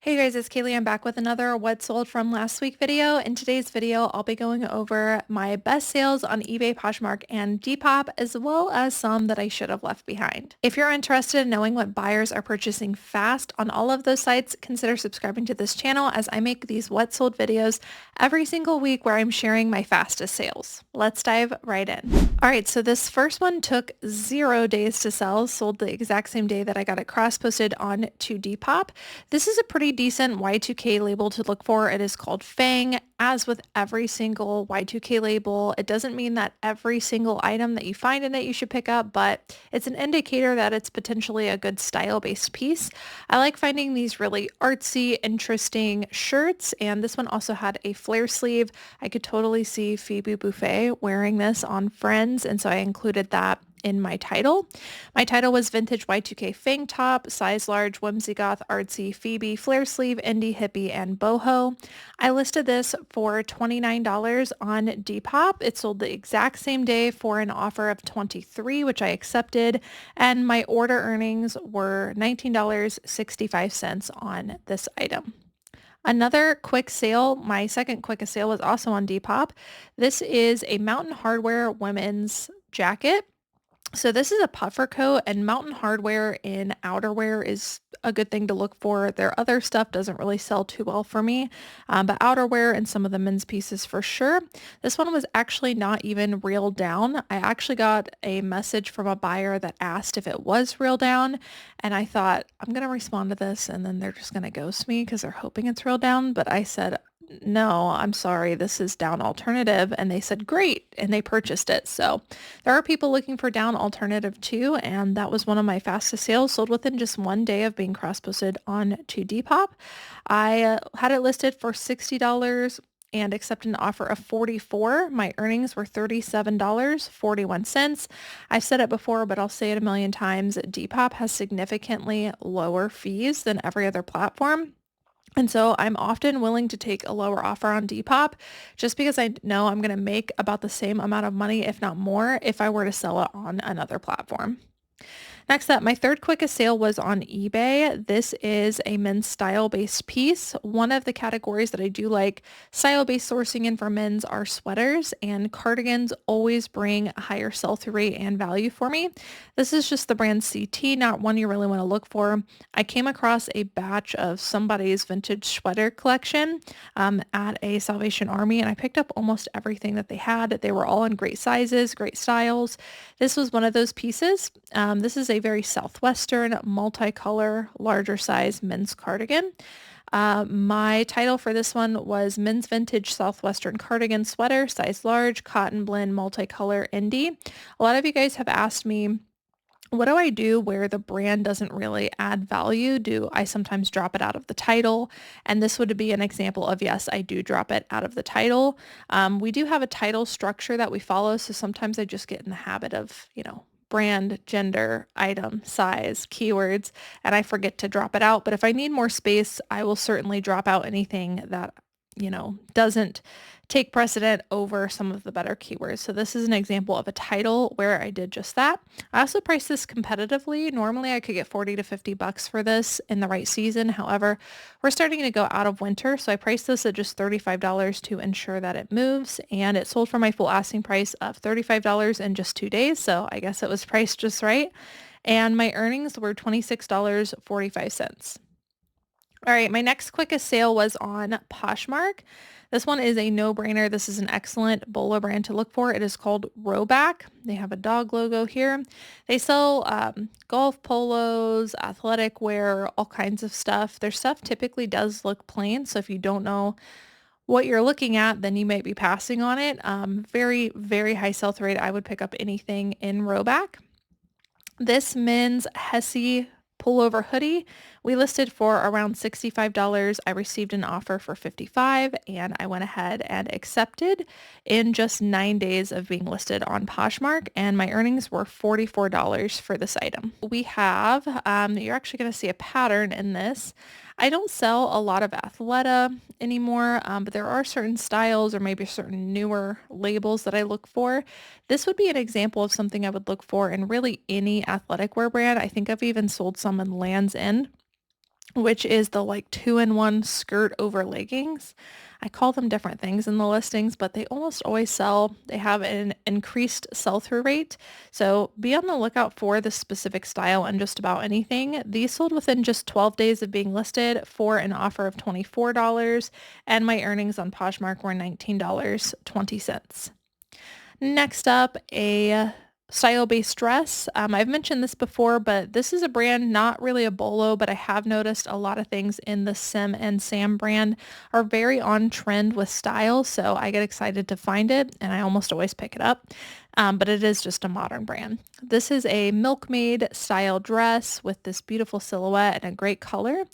Hey guys, it's Cayley. I'm back with another What Sold from Last Week video. In today's video, I'll be going over my best sales on eBay, Poshmark, and Depop, as well as some that I should have left behind. If you're interested in knowing what buyers are purchasing fast on all of those sites, consider subscribing to this channel as I make these What Sold videos every single week where I'm sharing my fastest sales. Let's dive right in. All right, so this first one took 0 days to sell, sold the exact same day that I got it cross-posted on to Depop. This is a pretty decent Y2K label to look for. It is called Fang. As with every single Y2K label, it doesn't mean that every single item that you find in it you should pick up, but it's an indicator that it's potentially a good style-based piece. I like finding these really artsy, interesting shirts, and this one also had a flare sleeve. I could totally see Phoebe Buffet wearing this on Friends, and so I included that in my title. My title was Vintage Y2K Fang Top, Size Large, Whimsy Goth, Artsy, Phoebe, Flare Sleeve, Indie Hippie, and Boho. I listed this for $29 on Depop. It sold the exact same day for an offer of $23, which I accepted, and my order earnings were $19.65 on this item. Another quick sale, my second quickest sale, was also on Depop. This is a Mountain Hardwear women's jacket. So this is a puffer coat, and Mountain Hardwear in outerwear is a good thing to look for. Their other stuff doesn't really sell too well for me, but outerwear and some of the men's pieces for sure. This one was actually not even reeled down. I actually got a message from a buyer that asked if it was reeled down, and I thought, I'm going to respond to this and then they're just going to ghost me because they're hoping it's reeled down. But I said, no, I'm sorry, this is down alternative. And they said, great. And they purchased it. So there are people looking for down alternative too. And that was one of my fastest sales, sold within just 1 day of being cross-posted on to Depop. I had it listed for $60 and accepted an offer of $44. My earnings were $37.41. I've said it before, but I'll say it a million times. Depop has significantly lower fees than every other platform. And so I'm often willing to take a lower offer on Depop just because I know I'm going to make about the same amount of money, if not more, if I were to sell it on another platform. Next up, my third quickest sale was on eBay. This is a men's style-based piece. One of the categories that I do like style-based sourcing in for men's are sweaters, and cardigans always bring a higher sell-through rate and value for me. This is just the brand CT, not one you really want to look for. I came across a batch of somebody's vintage sweater collection at a Salvation Army, and I picked up almost everything that they had. They were all in great sizes, great styles. This was one of those pieces. This is a very Southwestern, multicolor, larger size men's cardigan. My title for this one was Men's Vintage Southwestern Cardigan Sweater, Size Large, Cotton Blend, Multicolor, Indie. A lot of you guys have asked me, what do I do where the brand doesn't really add value? Do I sometimes drop it out of the title? And this would be an example of, yes, I do drop it out of the title. We do have a title structure that we follow, so sometimes I just get in the habit of, brand, gender, item, size, keywords, and I forget to drop it out. But if I need more space, I will certainly drop out anything that, doesn't take precedent over some of the better keywords. So this is an example of a title where I did just that. I also priced this competitively. Normally I could get 40 to 50 bucks for this in the right season. However, we're starting to go out of winter. So I priced this at just $35 to ensure that it moves. And it sold for my full asking price of $35 in just 2 days. So I guess it was priced just right. And my earnings were $26.45. All right, my next quickest sale was on Poshmark. This one is a no-brainer. This is an excellent bolo brand to look for. It is called Rowback. They have a dog logo here. They sell golf polos, athletic wear, all kinds of stuff. Their stuff typically does look plain, so if you don't know what you're looking at, then you might be passing on it. Very, very high sell-through rate. I would pick up anything in Rowback. This men's Hesse pullover hoodie we listed for around $65. I received an offer for $55 and I went ahead and accepted in just 9 days of being listed on Poshmark, and my earnings were $44 for this item. We have, you're actually going to see a pattern in this. I don't sell a lot of Athleta anymore, but there are certain styles or maybe certain newer labels that I look for. This would be an example of something I would look for in really any athletic wear brand. I think I've even sold some in Land's End. which is the like 2-in-1 skirt over leggings. I call them different things in the listings, but they almost always sell. They have an increased sell-through rate. So be on the lookout for the specific style and just about anything. These sold within just 12 days of being listed for an offer of $24, and my earnings on Poshmark were $19.20. Next up, a style-based dress. I've mentioned this before, but this is a brand, not really a bolo, but I have noticed a lot of things in the Sim and Sam brand are very on trend with style, so I get excited to find it, and I almost always pick it up. But it is just a modern brand. This is a milkmaid style dress with this beautiful silhouette and a great color.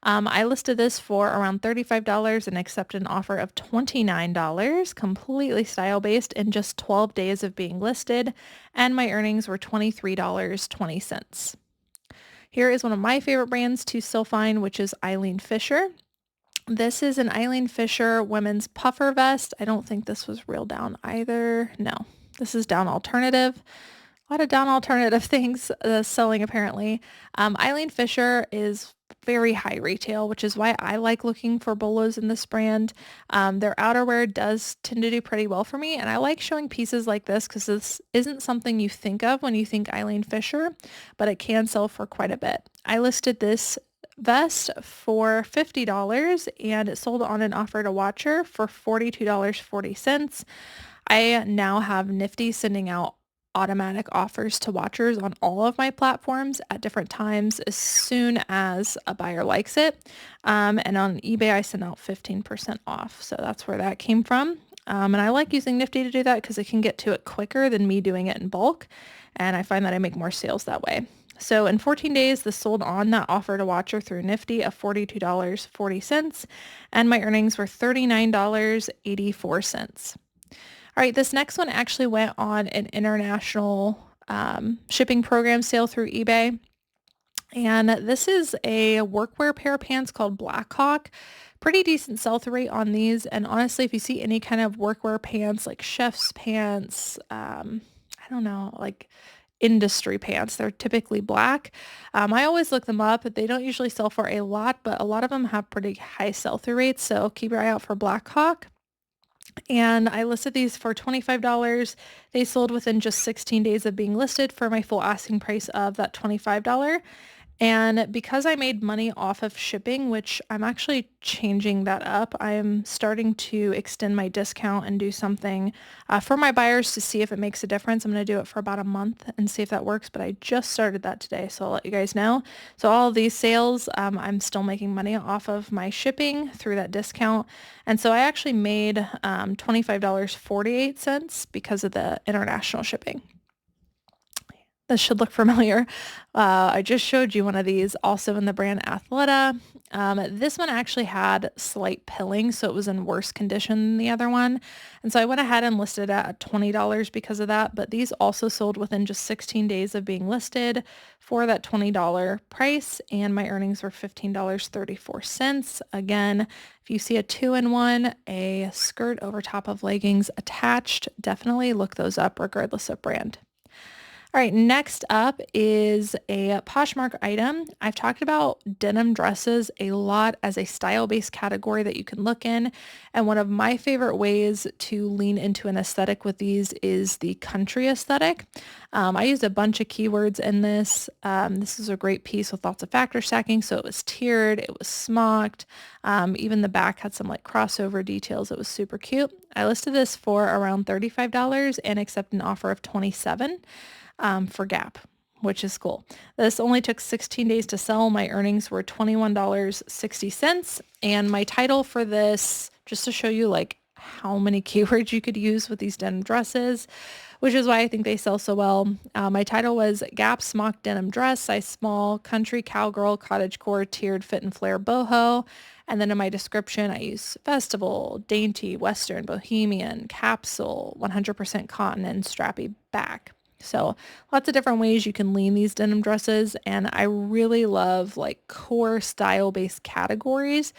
I listed this for around $35 and accepted an offer of $29, completely style-based in just 12 days of being listed, and my earnings were $23.20. Here is one of my favorite brands to still find, which is Eileen Fisher. This is an Eileen Fisher women's puffer vest. I don't think this was real down either. No, this is down alternative. A lot of down alternative things selling apparently. Eileen Fisher is very high retail, which is why I like looking for bolos in this brand. Their outerwear does tend to do pretty well for me, and I like showing pieces like this because this isn't something you think of when you think Eileen Fisher, but it can sell for quite a bit. I listed this vest for $50 and it sold on an offer to Watcher for $42.40. I now have Nifty sending out automatic offers to watchers on all of my platforms at different times as soon as a buyer likes it. And on eBay, I send out 15% off. So that's where that came from. And I like using Nifty to do that because it can get to it quicker than me doing it in bulk. And I find that I make more sales that way. So in 14 days, this sold on that offer to Watcher through Nifty of $42.40. And my earnings were $39.84. All right, this next one actually went on an international shipping program sale through eBay. And this is a workwear pair of pants called Blackhawk. Pretty decent sell-through rate on these. And honestly, if you see any kind of workwear pants like chef's pants, I don't know, like industry pants, they're typically black. I always look them up. They don't usually sell for a lot, but a lot of them have pretty high sell-through rates. So keep your eye out for Blackhawk. And I listed these for $25. They sold within just 16 days of being listed for my full asking price of that $25. And because I made money off of shipping, which I'm actually changing that up, I'm starting to extend my discount and do something for my buyers to see if it makes a difference. I'm going to do it for about a month and see if that works, but I just started that today, so I'll let you guys know. So all of these sales, I'm still making money off of my shipping through that discount. And so I actually made $25.48 because of the international shipping. This should look familiar. I just showed you one of these also in the brand Athleta. This one actually had slight pilling, so it was in worse condition than the other one. And so I went ahead and listed it at $20 because of that, but these also sold within just 16 days of being listed for that $20 price, and my earnings were $15.34. Again, if you see a 2-in-1, a skirt over top of leggings attached, definitely look those up regardless of brand. All right, next up is a Poshmark item. I've talked about denim dresses a lot as a style-based category that you can look in. And one of my favorite ways to lean into an aesthetic with these is the country aesthetic. I used a bunch of keywords in this. This is a great piece with lots of factor stacking. So it was tiered, it was smocked. Even the back had some like crossover details. It was super cute. I listed this for around $35 and accepted an offer of $27. For Gap, which is cool. This only took 16 days to sell. My earnings were $21.60. And my title for this, just to show you like how many keywords you could use with these denim dresses, which is why I think they sell so well. My title was Gap Smock Denim Dress, size small, country, cowgirl, cottagecore, tiered fit and flare boho. And then in my description, I use festival, dainty, western, bohemian, capsule, 100% cotton, and strappy back. So lots of different ways you can lean these denim dresses. And I really love like core style-based categories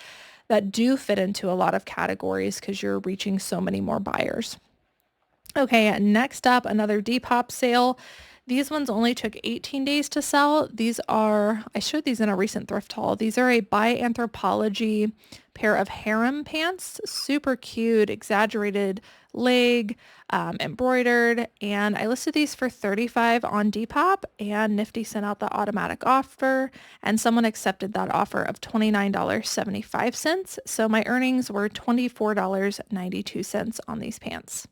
that do fit into a lot of categories because you're reaching so many more buyers. Okay, next up, another Depop sale. These ones only took 18 days to sell. I showed these in a recent thrift haul. These are a by Anthropologie pair of harem pants, super cute, exaggerated leg, embroidered, and I listed these for 35 on Depop, and Nifty sent out the automatic offer, and someone accepted that offer of $29.75. So my earnings were $24.92 on these pants.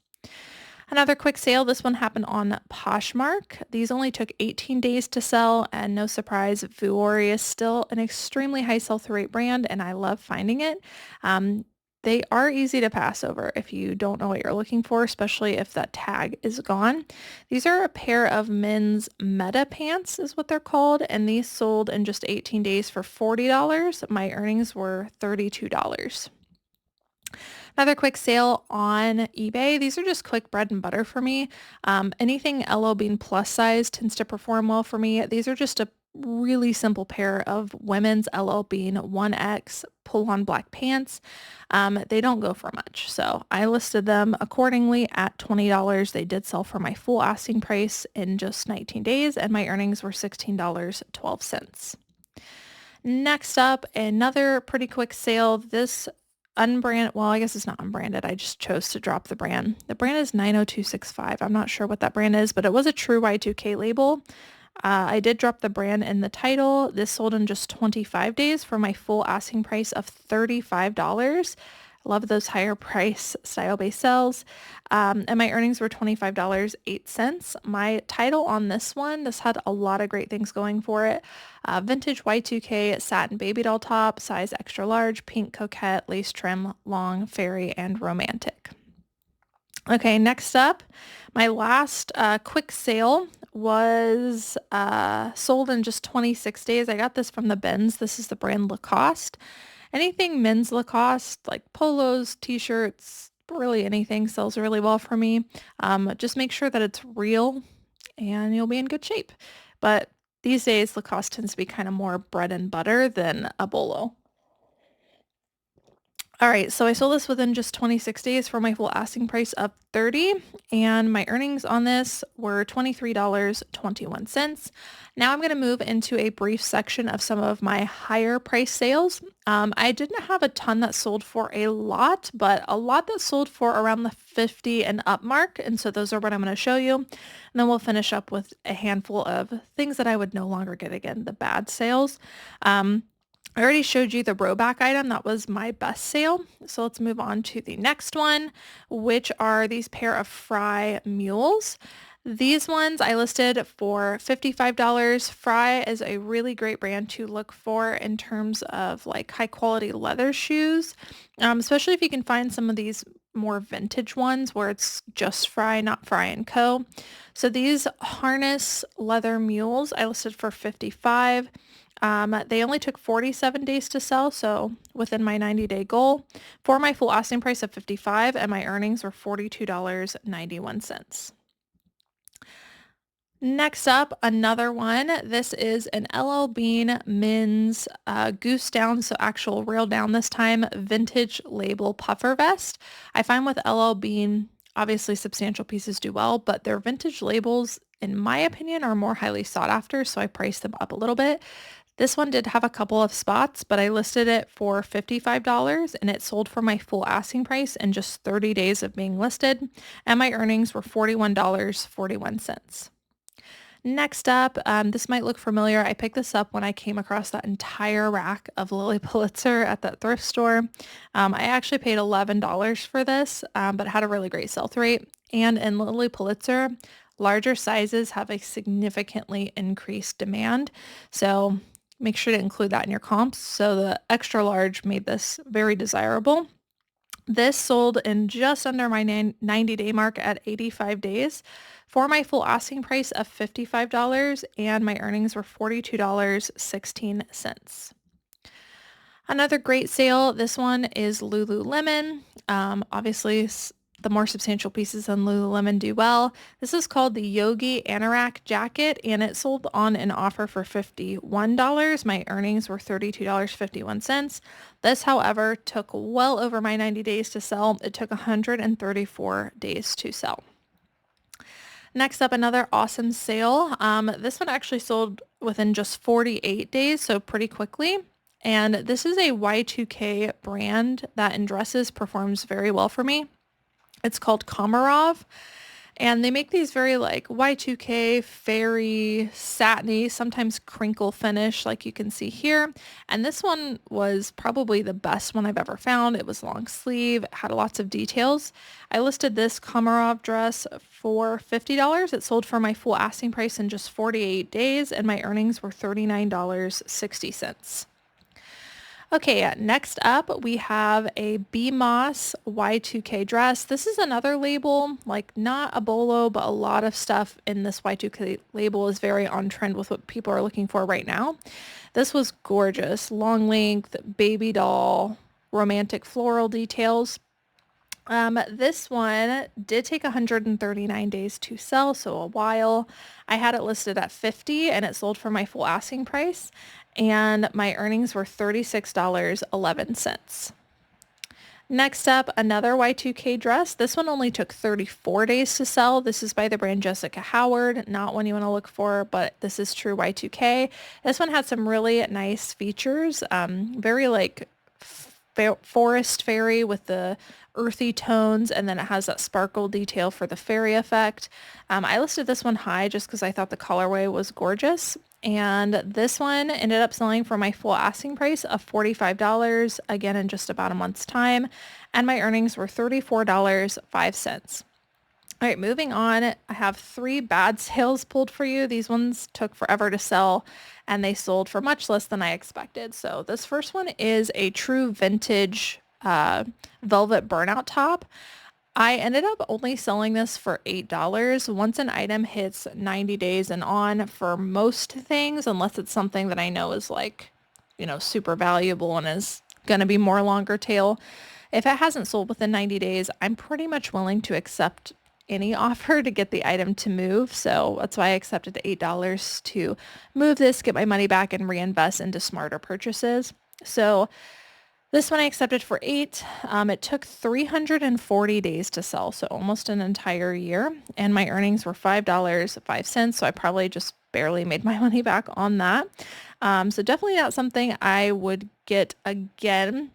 Another quick sale, this one happened on Poshmark. These only took 18 days to sell, and no surprise, Vuori is still an extremely high sell-through rate brand, and I love finding it. They are easy to pass over if you don't know what you're looking for, especially if that tag is gone. These are a pair of men's meta pants is what they're called, and these sold in just 18 days for $40. My earnings were $32. Another quick sale on eBay. These are just quick bread and butter for me. Anything LO being plus size tends to perform well for me. These are just a really simple pair of women's LO being 1X pull-on black pants. They don't go for much, so I listed them accordingly at $20. They did sell for my full asking price in just 19 days, and my earnings were $16.12. Next up, another pretty quick sale. This well, I guess it's not unbranded. I just chose to drop the brand. The brand is 90265. I'm not sure what that brand is, but it was a true Y2K label. I did drop the brand in the title. This sold in just 25 days for my full asking price of $35. Love those higher price style-based sales. And my earnings were $25.08. My title on this one, this had a lot of great things going for it. Vintage Y2K satin baby doll top, size extra large, pink coquette, lace trim, long, fairy, and romantic. Okay, next up, my last quick sale was sold in just 26 days. I got this from the bins. This is the brand Lacoste. Anything men's Lacoste, like polos, t-shirts, really anything sells really well for me. Just make sure that it's real and you'll be in good shape. But these days, Lacoste tends to be kind of more bread and butter than a bolo. All right, so I sold this within just 26 days for my full asking price of $30, and my earnings on this were $23.21. Now I'm going to move into a brief section of some of my higher price sales. I didn't have a ton that sold for a lot, but a lot that sold for around the 50 and up mark, and so those are what I'm going to show you. And then we'll finish up with a handful of things that I would no longer get again, the bad sales. I already showed you the rowback item. That was my best sale. So let's move on to the next one, which are these pair of Fry mules. These ones I listed for $55. Fry is a really great brand to look for in terms of like high quality leather shoes, especially if you can find some of these more vintage ones where it's just Fry, not Fry & Co. So these harness leather mules I listed for $55. They only took 47 days to sell, so within my 90-day goal, for my full asking price of $55, and my earnings were $42.91. Next up, another one. This is an LL Bean men's goose down, so actual rail down this time, vintage label puffer vest. I find with LL Bean, obviously substantial pieces do well, but their vintage labels, in my opinion, are more highly sought after, so I priced them up a little bit. This one did have a couple of spots, but I listed it for $55 and it sold for my full asking price in just 30 days of being listed, and my earnings were $41.41. Next up, this might look familiar. I picked this up when I came across that entire rack of Lilly Pulitzer at that thrift store. I actually paid $11 for this, but had a really great sell-through rate. And in Lilly Pulitzer, larger sizes have a significantly increased demand. So make sure to include that in your comps. So the extra large made this very desirable. This sold in just under my 90-day mark at 85 days for my full asking price of $55, and my earnings were $42.16. Another great sale, this one is Lululemon. Obviously, the more substantial pieces on Lululemon do well. This is called the Yogi Anorak jacket, and it sold on an offer for $51. My earnings were $32.51. This, however, took well over my 90 days to sell. It took 134 days to sell. Next up, another awesome sale. This one actually sold within just 48 days, so pretty quickly. And this is a Y2K brand that in dresses performs very well for me. It's called Komarov. And they make these very like Y2K, fairy, satiny, sometimes crinkle finish like you can see here. And this one was probably the best one I've ever found. It was long sleeve, had lots of details. I listed this Komarov dress for $50. It sold for my full asking price in just 48 days and my earnings were $39.60. Okay, next up we have a BMOS Y2K dress. This is another label, like not a bolo, but a lot of stuff in this Y2K label is very on trend with what people are looking for right now. This was gorgeous, long length, baby doll, romantic floral details. This one did take 139 days to sell, so a while. I had it listed at 50 and it sold for my full asking price and my earnings were $36.11. Next up, another Y2K dress. This one only took 34 days to sell. This is by the brand Jessica Howard, not one you want to look for, but this is true Y2K. This one had some really nice features, very like forest fairy with the earthy tones, and then it has that sparkle detail for the fairy effect. I listed this one high just because I thought the colorway was gorgeous. And this one ended up selling for my full asking price of $45, again in just about a month's time. And my earnings were $34.05. All right, moving on, I have 3 bad sales pulled for you. These ones took forever to sell and they sold for much less than I expected. So this first one is a true vintage velvet burnout top. I ended up only selling this for $8. Once an item hits 90 days and on for most things, unless it's something that I know is like, super valuable and is going to be more longer tail. If it hasn't sold within 90 days, I'm pretty much willing to accept any offer to get the item to move. So that's why I accepted the $8 to move this, get my money back and reinvest into smarter purchases. So this one I accepted for $8. It took 340 days to sell, so almost an entire year. And my earnings were $5.05. So I probably just barely made my money back on that. So definitely not something I would get again.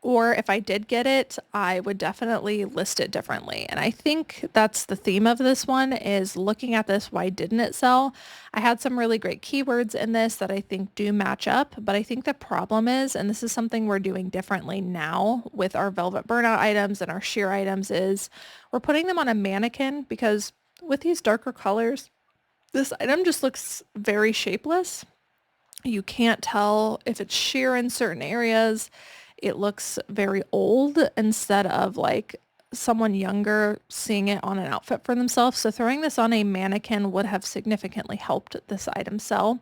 Or if I did get it, I would definitely list it differently. And I think that's the theme of this one is looking at this, why didn't it sell? I had some really great keywords in this that I think do match up, but I think the problem is, and this is something we're doing differently now with our velvet burnout items and our sheer items, is we're putting them on a mannequin because with these darker colors, this item just looks very shapeless. You can't tell if it's sheer in certain areas. It looks very old instead of like someone younger seeing it on an outfit for themselves. So throwing this on a mannequin would have significantly helped this item sell.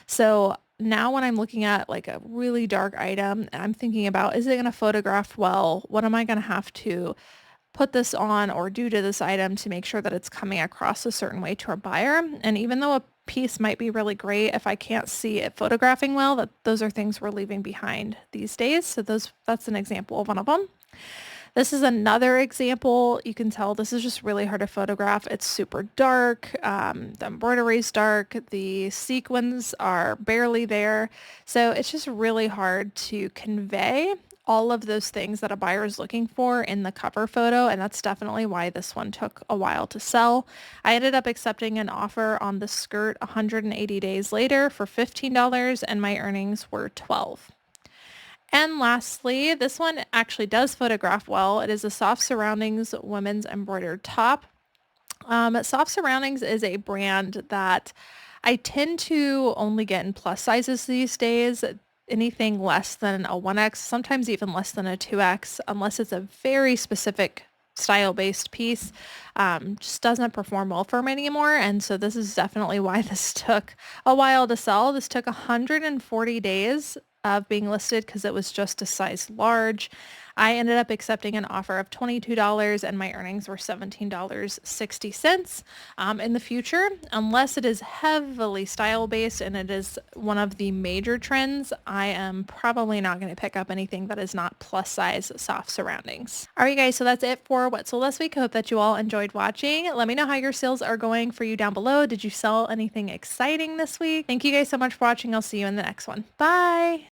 So now when I'm looking at like a really dark item, I'm thinking about, is it going to photograph well? What am I going to have to put this on or do to this item to make sure that it's coming across a certain way to our buyer? And even though a piece might be really great, if I can't see it photographing well, those are things we're leaving behind these days. So that's an example of one of them. This is another example. You can tell this is just really hard to photograph. It's super dark. The embroidery is dark. The sequins are barely there. So it's just really hard to convey all of those things that a buyer is looking for in the cover photo, and that's definitely why this one took a while to sell. I ended up accepting an offer on the skirt 180 days later for $15 and my earnings were $12. And lastly, this one actually does photograph well. It is a Soft Surroundings women's embroidered top. Soft Surroundings is a brand that I tend to only get in plus sizes these days. Anything less than a 1X, sometimes even less than a 2X, unless it's a very specific style-based piece, just doesn't perform well for me anymore. And so this is definitely why this took a while to sell. This took 140 days of being listed because it was just a size large. I ended up accepting an offer of $22 and my earnings were $17.60. In the future, unless it is heavily style based and it is one of the major trends, I am probably not going to pick up anything that is not plus size soft surroundings. All right, guys, so that's it for What Sold Last Week. I hope that you all enjoyed watching. Let me know how your sales are going for you down below. Did you sell anything exciting this week? Thank you guys so much for watching. I'll see you in the next one. Bye.